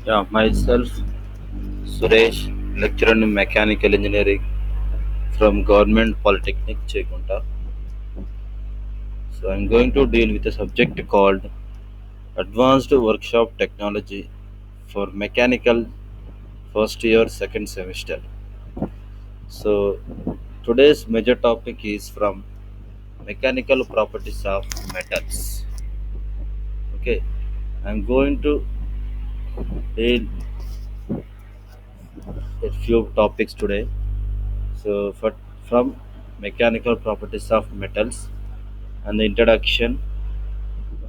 Yeah, myself, Suresh, lecturer in mechanical engineering from Government Polytechnic, Chegunta. So I'm going to deal with a subject called Advanced Workshop Technology for Mechanical First Year Second Semester. So today's major topic is from mechanical properties of metals. Okay, I'm going to deal a few topics today. So from mechanical properties of metals and the introduction.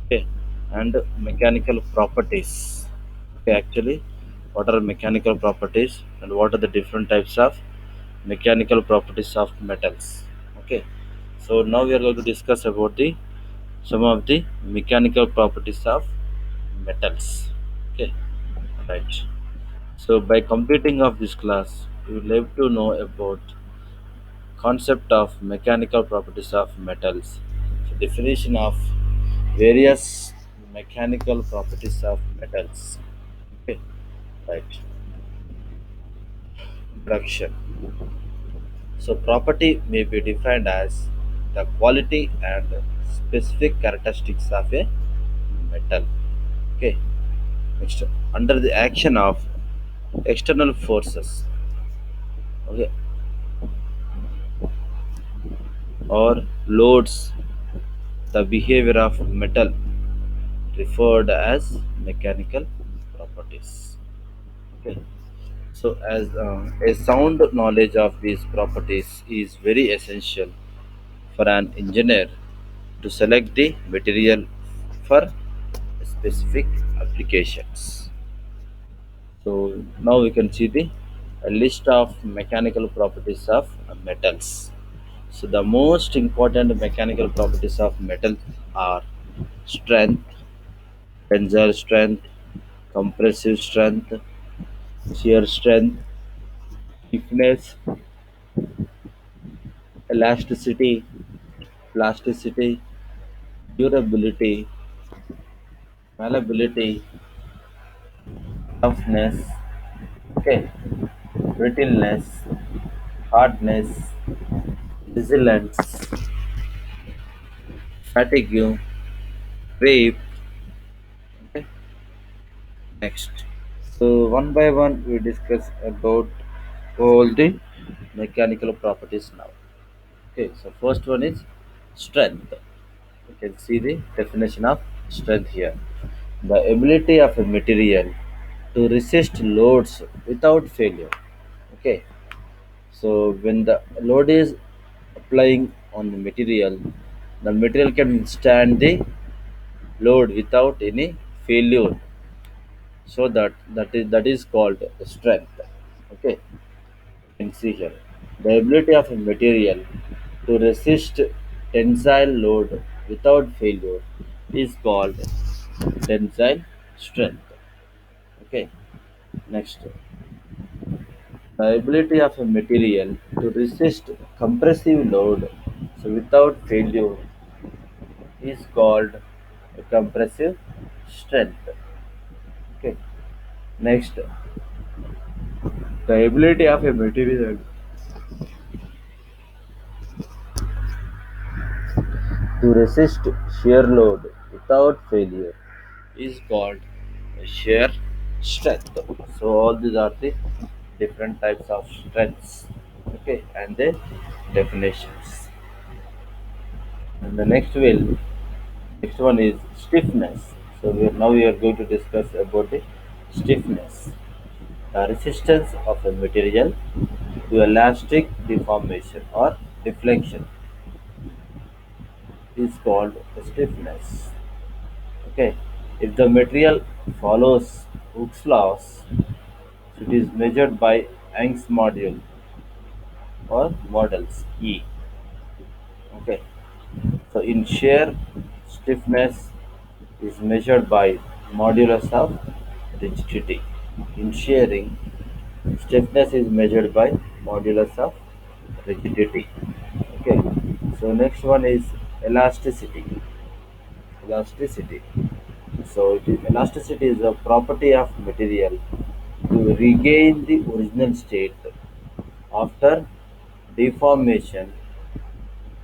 Okay, and mechanical properties. Okay, actually, what are mechanical properties and what are the different types of mechanical properties of metals? Okay, so now we are going to discuss about the some of the mechanical properties of metals. Okay, right. So by completing of this class, you will have to know about concept of mechanical properties of metals, so definition of various mechanical properties of metals. Okay, right. Introduction. So property may be defined as the quality and specific characteristics of a metal. Okay. Next, under the action of external forces, okay, or loads, the behavior of metal referred as mechanical properties. Okay. So, as a sound knowledge of these properties is very essential for an engineer to select the material for specific applications. So, now we can see the a list of mechanical properties of metals. So, the most important mechanical properties of metal are strength, tensile strength, compressive strength, shear strength, stiffness, elasticity, plasticity, durability, malleability, toughness, okay, brittleness, hardness, resilience, fatigue, creep. Okay, next. So one by one we discuss about all the mechanical properties now. Okay, so first one is strength. You can see the definition of strength here. The ability of a material to resist loads without failure. Okay, so when the load is applying on the material can stand the load without any failure. So that is called strength. Okay, you can see here the ability of a material to resist tensile load without failure is called tensile strength. Okay, next, the ability of a material to resist compressive load so without failure is called a compressive strength. Okay, next, the ability of a material to resist shear load without failure is called shear strength. So all these are the different types of strengths. Okay, and the definitions. And the next one is stiffness. So now we are going to discuss about the stiffness. The resistance of a material to elastic deformation or deflection is called stiffness. Okay, if the material follows Hooke's laws, it is measured by Young's module or models E. Okay, so in shear stiffness is measured by modulus of rigidity. In shearing, stiffness is measured by modulus of rigidity. Okay, so next one is elasticity. Elasticity. So elasticity is a property of material to regain the original state after deformation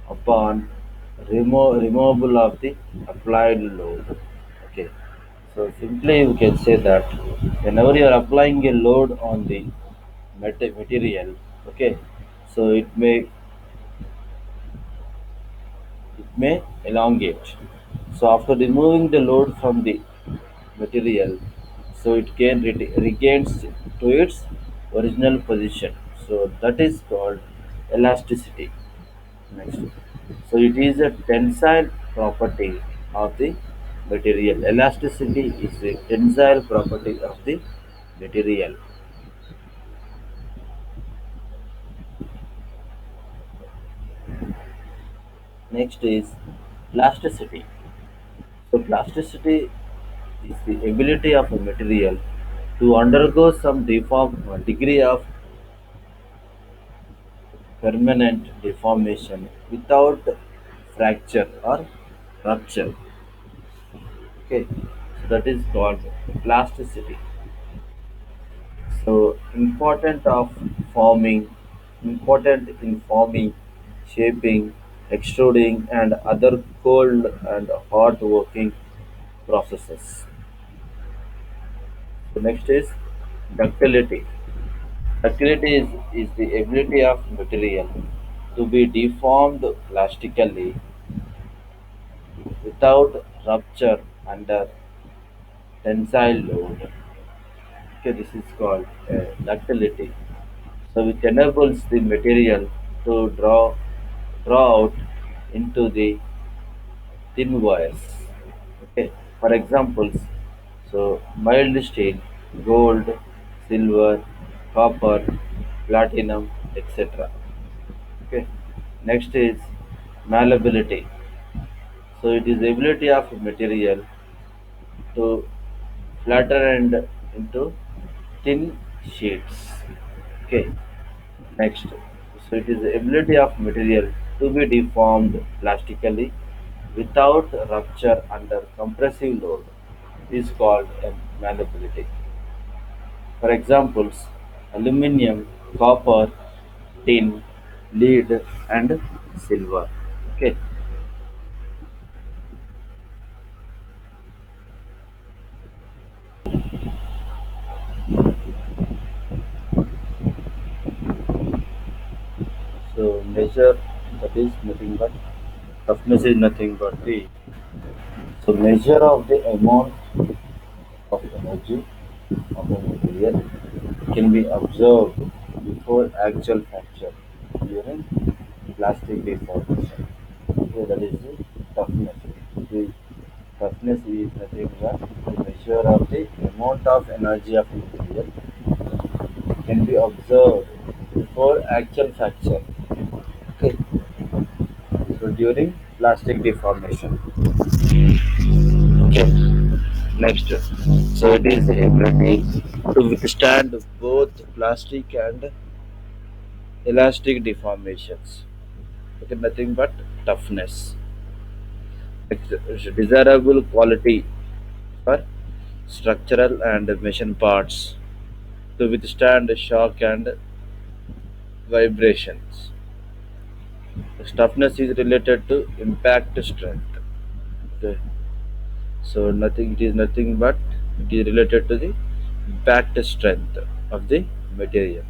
upon removal of the applied load. Okay. So simply we can say that whenever you are applying a load on the material, okay, so it may elongate. So after removing the load from the material, so it can regains to its original position. So that is called elasticity. Next, so it is a tensile property of the material. Elasticity is a tensile property of the material. Next is plasticity. So plasticity is the ability of a material to undergo some degree of permanent deformation without fracture or rupture. Okay, so that is called plasticity. So forming, important in forming, shaping, extruding, and other cold and hot working processes. So next is ductility. Ductility is the ability of material to be deformed plastically without rupture under tensile load. Okay, this is called ductility. So which enables the material to draw out into the thin wires. Okay, for examples, so mild steel, gold, silver, copper, platinum, etc. Okay. Next is malleability. So it is the ability of material to flatten and into thin sheets. Okay. Next. So it is the ability of material to be deformed plastically without rupture under compressive load is called a malleability. For examples, aluminum, copper, tin, lead, and silver. Okay. So measure, that is nothing but toughness is nothing but the so measure of the amount of energy of a material can be observed before actual fracture during plastic deformation. So that is the toughness. The toughness is nothing but the measure of the amount of energy of a material can be observed before actual fracture. Okay. So during plastic deformation. Okay. Next. So it is the ability to withstand both plastic and elastic deformations. Okay, nothing but toughness. It's a desirable quality for structural and machine parts to withstand shock and vibrations. Toughness is related to impact strength. Okay. So nothing it is nothing but it is related to the impact strength of the material.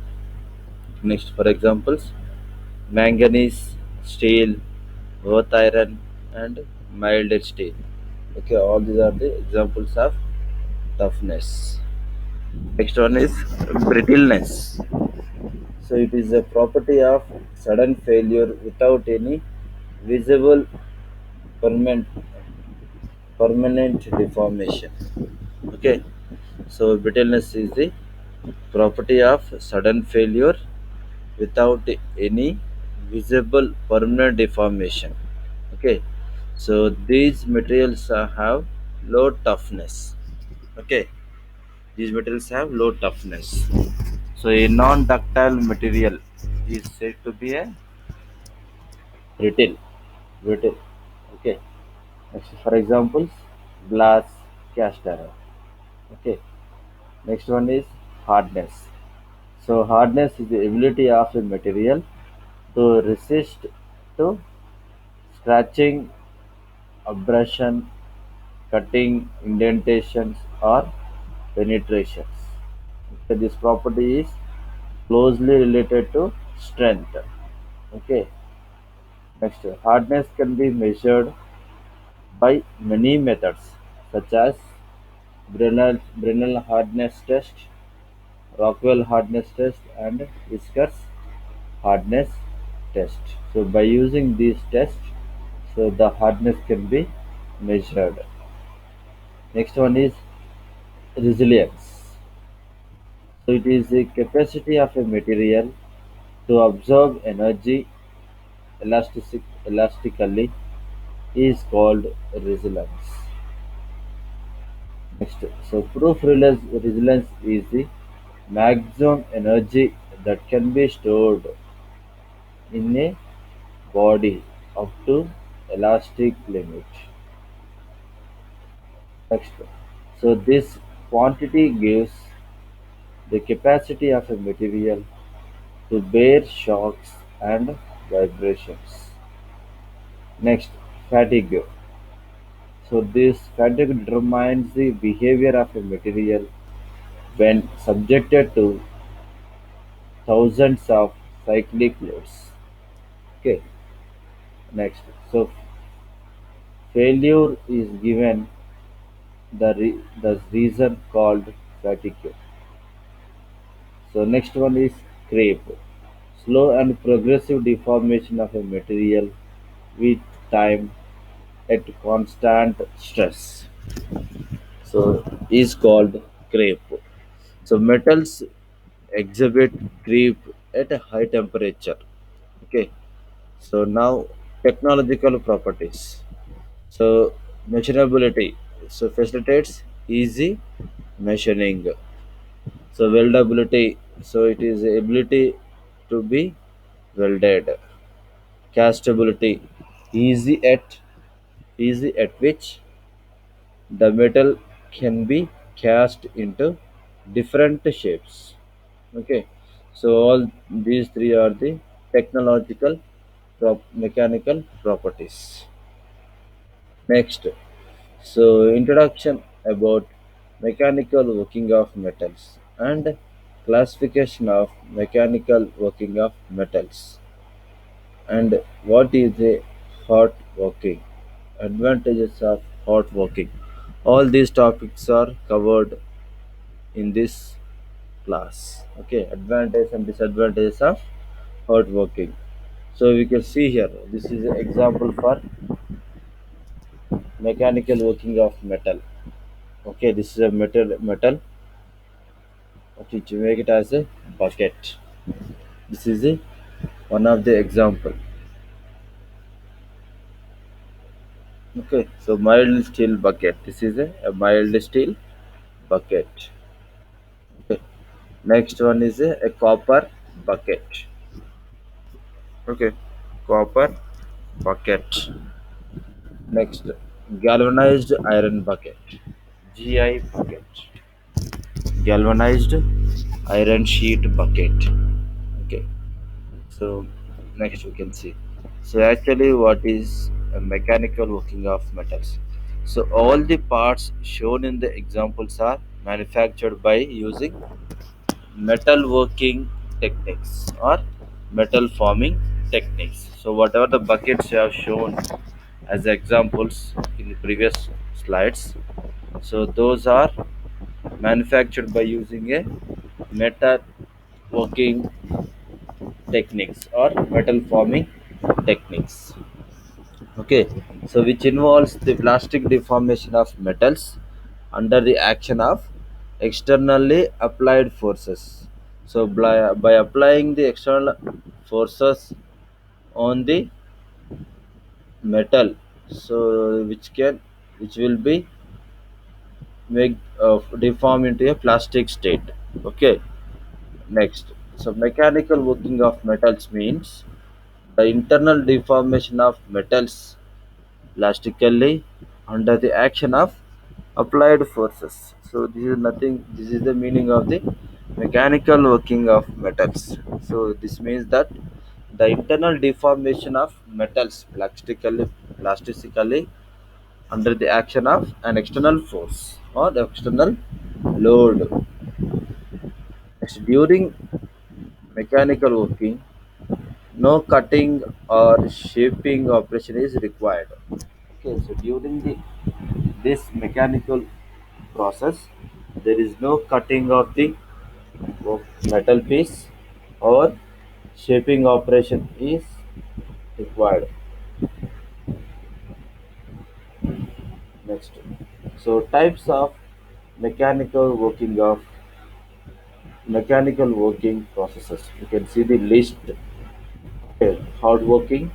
Next, for examples, manganese, steel, wrought iron, and mild steel. Okay, all these are the examples of toughness. Next one is brittleness. So it is a property of sudden failure without any visible permanent permanent deformation. Okay, so brittleness is the property of sudden failure without any visible permanent deformation. Okay, so these materials have low toughness. Okay, these materials have low toughness. So a non-ductile material is said to be a brittle. Brittle. Okay. Next, for examples, glass, cast iron. Okay. Next one is hardness. So hardness is the ability of a material to resist to scratching, abrasion, cutting, indentations, or penetrations. So this property is closely related to strength. Okay. Next, hardness can be measured by many methods, such as Brenner hardness test, Rockwell hardness test, and Whiskers hardness test. So by using these tests, so the hardness can be measured. Next one is resilience. So it is the capacity of a material to absorb energy elastically is called resilience. Next, so resilience is the maximum energy that can be stored in a body up to elastic limit. Next, so this quantity gives the capacity of a material to bear shocks and vibrations. Next, fatigue. So this fatigue determines the behavior of a material when subjected to thousands of cyclic loads. Okay. Next, so failure is given the reason called fatigue. So next one is creep. Slow and progressive deformation of a material with time at constant stress. So is called creep. So metals exhibit creep at a high temperature. Okay. So now technological properties. So measurability. So facilitates easy measuring. So weldability. So it is the ability to be welded. Castability. Easy at easy at which the metal can be cast into different shapes. Okay. So all these three are the technological mechanical properties. Next. So introduction about mechanical working of metals and classification of mechanical working of metals and what is a hot working, advantages of hot working. All these topics are covered in this class. Okay, advantages and disadvantages of hot working. So we can see here this is an example for mechanical working of metal. Okay, this is a metal okay, to make it as a bucket. This is one of the example. Okay, so mild steel bucket. This is a mild steel bucket. Okay. Next one is a copper bucket. Okay, copper bucket. Next, galvanized iron bucket. GI bucket. Galvanized iron sheet bucket. Okay. So next we can see. So actually what is a mechanical working of metals? So all the parts shown in the examples are manufactured by using metal working techniques or metal forming techniques. So whatever the buckets you have shown as examples in the previous slides, so those are manufactured by using a metal working techniques or metal forming techniques. Okay, so which involves the plastic deformation of metals under the action of externally applied forces. So by applying the external forces on the metal, so which will be make deform into a plastic state. Okay, next. So mechanical working of metals means the internal deformation of metals plastically under the action of applied forces. So this is nothing. This is the meaning of the mechanical working of metals. So this means that the internal deformation of metals plastically under the action of an external force or the external load. Next, during mechanical working, no cutting or shaping operation is required. Okay, so during this mechanical process, there is no cutting of the metal piece or shaping operation is required. Next, so types of mechanical working of mechanical working processes. You can see the list. Okay, hard working,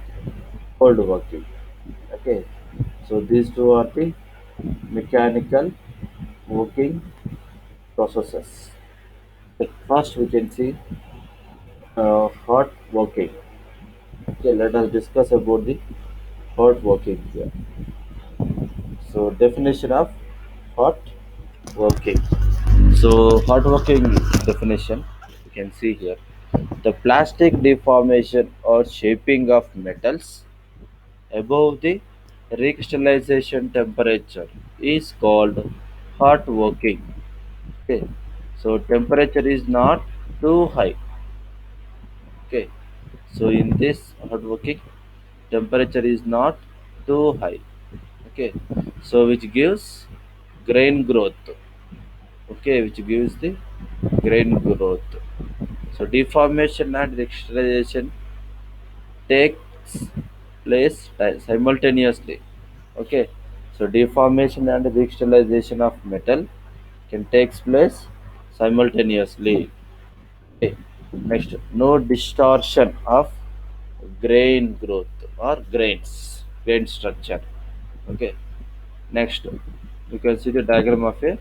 cold working. Okay, so these two are the mechanical working processes. First, we can see hot working. Okay, let us discuss about the hot working here. So, definition of hot working. So, hot working definition you can see here: the plastic deformation or shaping of metals above the recrystallization temperature is called hot working. Okay, so temperature is not too high. Okay, so in this hot working, temperature is not too high. Okay, so which gives grain growth. Okay, which gives the grain growth. So deformation and recrystallization takes place simultaneously. Okay, so deformation and recrystallization of metal can takes place simultaneously. Okay. Next, no distortion of grain growth or grain structure. Okay. Next, you can see the diagram of a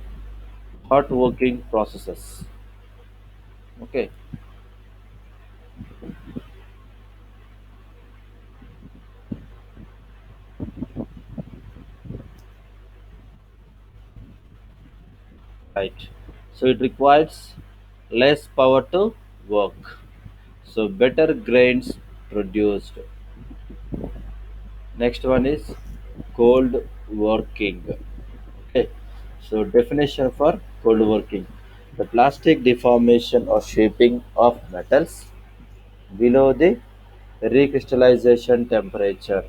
hot working processes. Okay, right. So it requires less power to work. So better grains produced. Next one is cold working. Okay. So definition for cold working: the plastic deformation or shaping of metals below the recrystallization temperature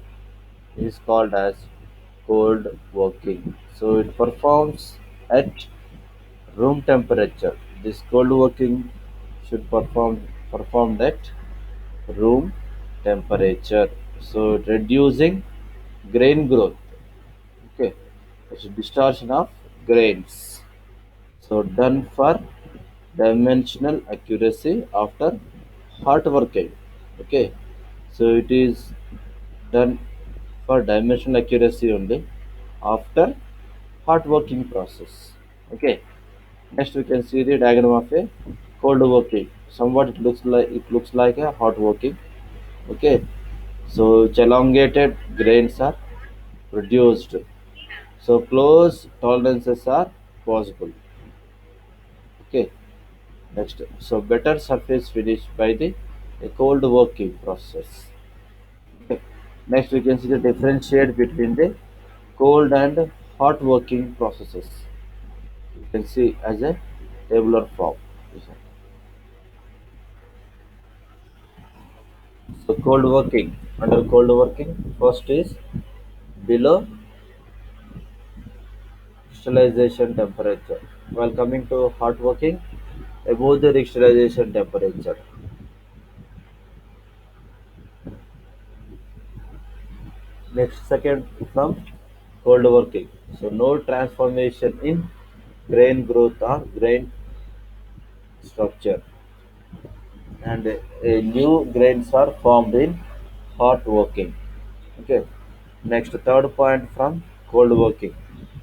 is called as cold working. So it performs at room temperature. This cold working should performed at room temperature. So reducing grain growth. Okay, it's a distortion of grains. So done for dimensional accuracy after hot working. Okay, so it is done for dimensional accuracy only after hot working process. Okay, next we can see the diagram of a cold working. Somewhat it looks like a hot working. Okay, so it's elongated grains are produced. So close tolerances are possible. Okay, next, so better surface finish by the a cold working process. Okay. Next, we can see the differentiate between the cold and hot working processes. You can see as a tabular form. So cold working. Under cold working, first is below crystallization temperature. While coming to hot working, above the crystallization temperature. Next, second from cold working. So no transformation in grain growth or grain structure, and new grains are formed in hot working. Okay. Next, third point from cold working.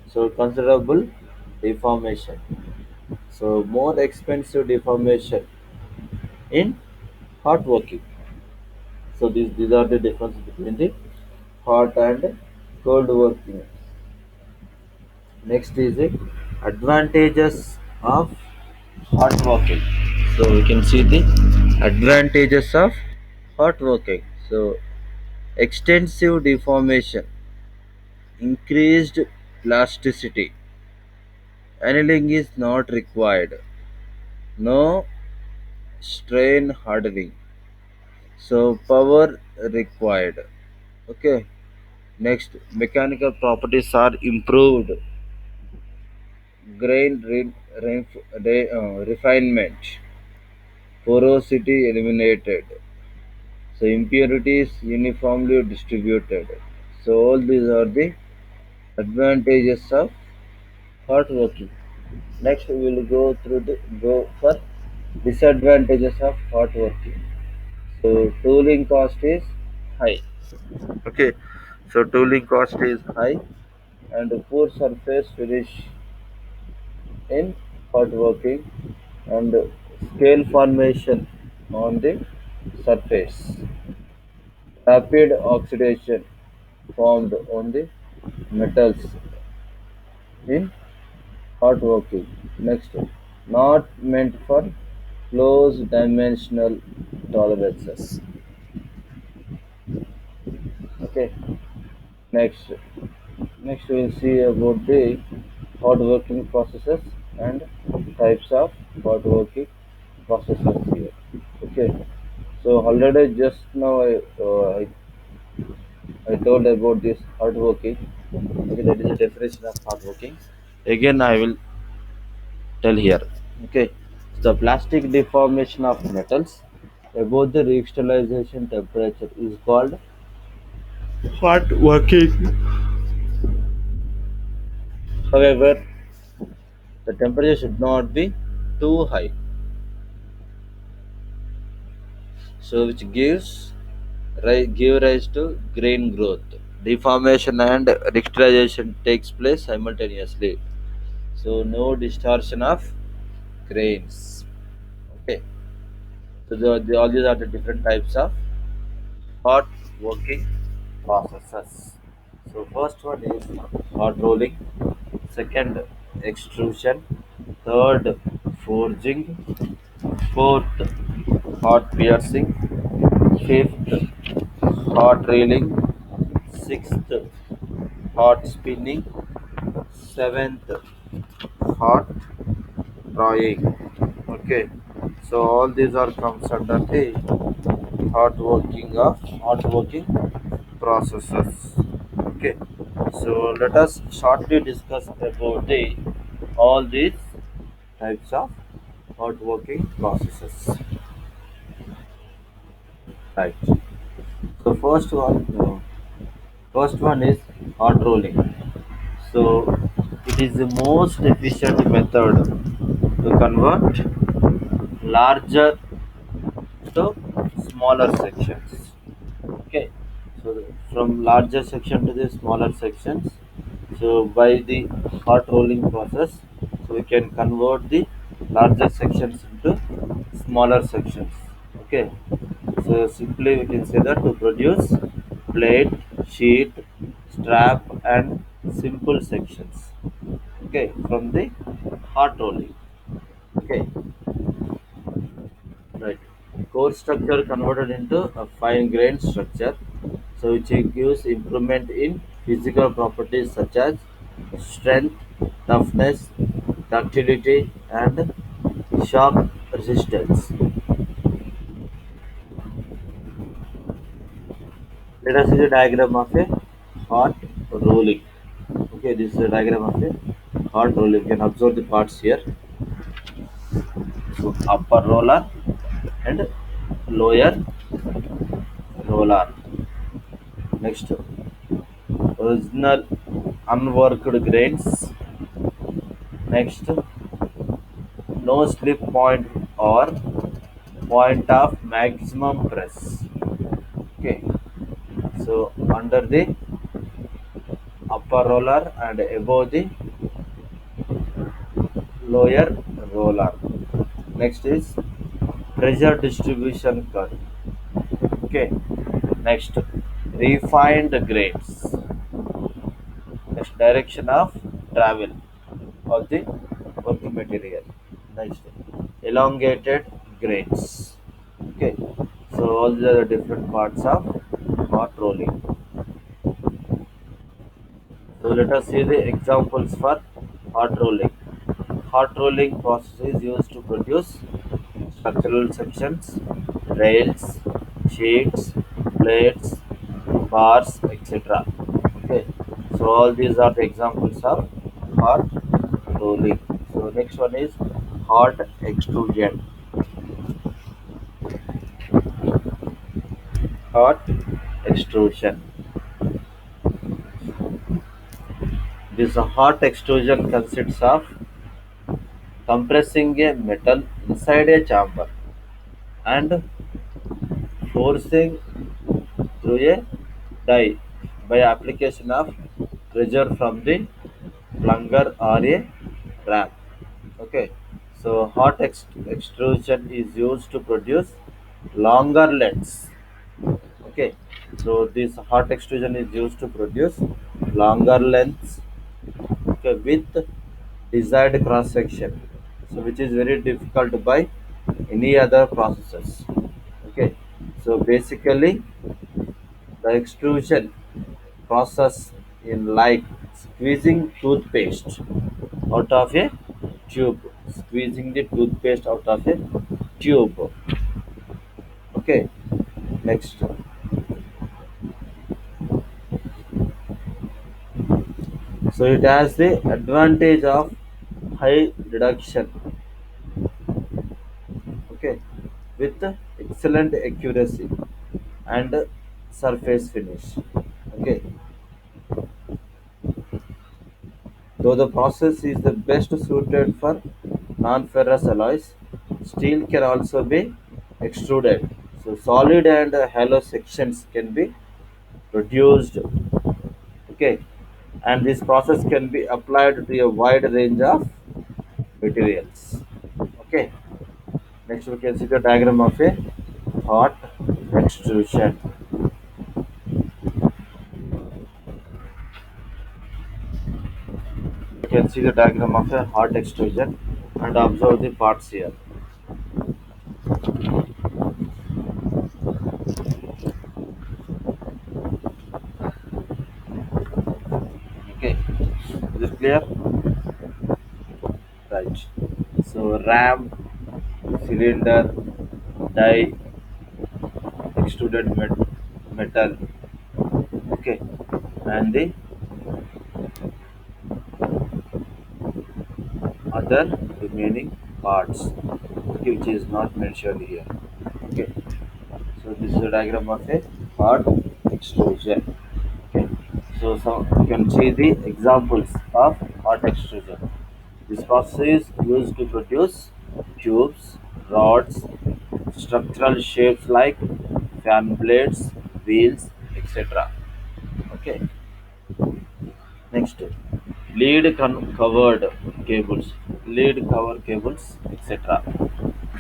So considerable deformation. So more expensive deformation in hot working. So these are the differences between the hot and cold working. Next is the advantages of hot working. So we can see the advantages of hot working. So extensive deformation, increased plasticity, annealing is not required, no strain hardening. So power required. Okay. Next, mechanical properties are improved, grain refinement, porosity eliminated, so impurities uniformly distributed. So all these are the advantages of hot working. Next, we will go for disadvantages of hot working. So tooling cost is high. Okay, so tooling cost is high and poor surface finish in hot working and scale formation on the surface. Rapid oxidation formed on the metals in hot working. Next, not meant for close dimensional tolerances. Okay. Next, next we will see about the hot working processes and types of hot working processes here. Okay. So already just now I told about this hard working. Okay, that is the definition of hard working. Again, I will tell here. Okay, the plastic deformation of metals above the recrystallization temperature is called hot working. However, the temperature should not be too high, so which give rise to grain growth. Deformation and recrystallization takes place simultaneously, so no distortion of grains. Okay, so all these are the different types of hot working processes. So first one is hot rolling, second extrusion, third forging, fourth hot piercing, fifth hot reeling, sixth hot spinning, seventh hot drying. Okay, so all these are comes under the hot working processes. Okay, so let us shortly discuss about the all these types of hot working processes. Right. So first one is hot rolling. So it is the most efficient method to convert larger to smaller sections. Okay, so from larger section to the smaller sections. So by the hot rolling process, so we can convert the larger sections into smaller sections. Okay, so simply we can say that to produce plate, sheet, strap, and simple sections. Okay, from the hot rolling. Okay, right. Core structure converted into a fine grained structure, so which gives improvement in physical properties such as strength, toughness, ductility, and shock resistance. Let us see the diagram of a hot rolling. Okay, this is a diagram of a hot rolling. You can observe the parts here. So upper roller and lower roller. Next, original unworked grains. Next, no slip point or point of maximum press. Okay, so under the upper roller and above the lower roller. Next is pressure distribution curve. Okay, next refined grains. Next direction of travel of the working material. Next, elongated grains. Okay, so all these are the different parts of hot rolling. So let us see the examples for hot rolling. Hot rolling process is used to produce structural sections, rails, sheets, plates, bars, etc. Okay, so all these are the examples of hot rolling. So next one is hot extrusion. Hot extrusion. This hot extrusion consists of compressing a metal inside a chamber and forcing through a die by application of pressure from the plunger or a ram. Okay, so extrusion is used to produce longer lengths. Okay, so this hot extrusion is used to produce longer lengths, okay, with desired cross section, so which is very difficult by any other processes. Okay, so basically the extrusion process in like squeezing toothpaste out of a tube, squeezing the toothpaste out of a tube. Okay, next. So it has the advantage of high reduction, okay, with excellent accuracy and surface finish. Okay, though the process is the best suited for non-ferrous alloys, steel can also be extruded. So solid and hollow sections can be produced. Okay, and this process can be applied to a wide range of materials. Okay, next we can see the diagram of a hot extrusion. You can see the diagram of a hot extrusion and observe the parts here. Okay, is it clear? Right. So ram, cylinder, die, extruded metal. Okay, and the other remaining parts, okay, which is not mentioned here. Okay, so this is a diagram of a hot extrusion. Okay, so you can see the examples of hot extrusion. This process is used to produce tubes, rods, structural shapes like fan blades, wheels, etc. Okay, next, covered cables, lead cover cables, etc.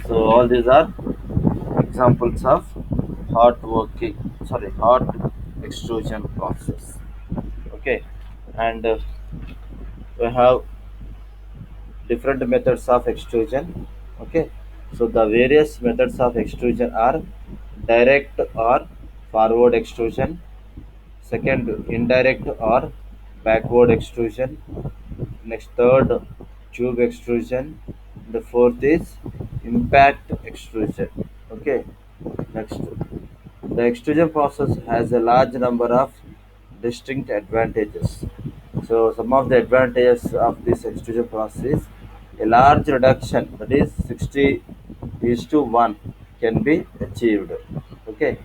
So all these are examples of hot extrusion process. Okay, and we have different methods of extrusion. Okay, so the various methods of extrusion are direct or forward extrusion, second indirect or backward extrusion, next third tube extrusion, the fourth is impact extrusion. Okay, next, the extrusion process has a large number of distinct advantages. So some of the advantages of this extrusion process is a large reduction, that is 60 is to 1 can be achieved. Okay.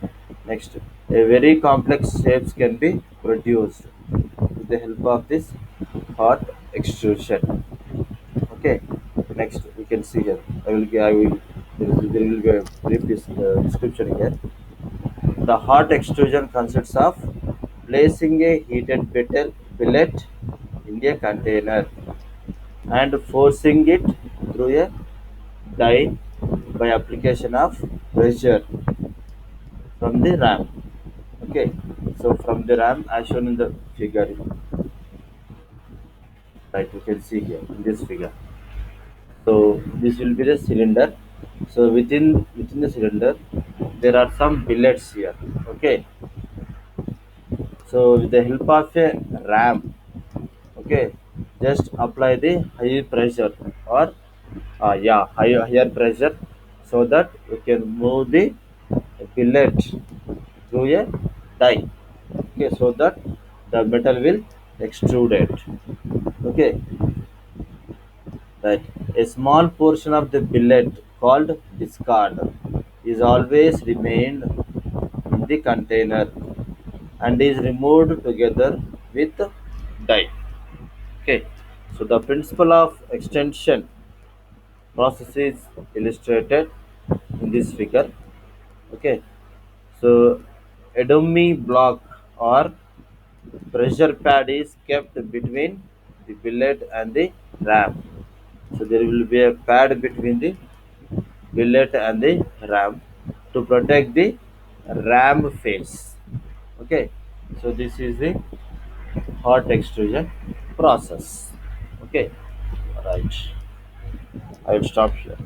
Next, a very complex shapes can be produced with the help of this hot extrusion. Okay. Next, we can see here. I will. There will be a brief description here. The hot extrusion consists of placing a heated billet in a container and forcing it through a die by application of pressure from the ram. Okay, so from the ram as shown in the figure, Right, you can see here in this figure. So this will be the cylinder. So within the cylinder, there are some billets here. Okay. So with the help of a ram, okay, just apply the high pressure or higher pressure, so that you can move the billet through a die. Okay, so that the metal will extrude it. Okay, right. A small portion of the billet called discard is always remained in the container and is removed together with die. Okay, so the principle of extension process is illustrated in this figure. Okay, so a dummy block or pressure pad is kept between the billet and the ram. So there will be a pad between the billet and the ram to protect the ram face. Okay, so this is the hot extrusion process. Okay, right. I will stop here.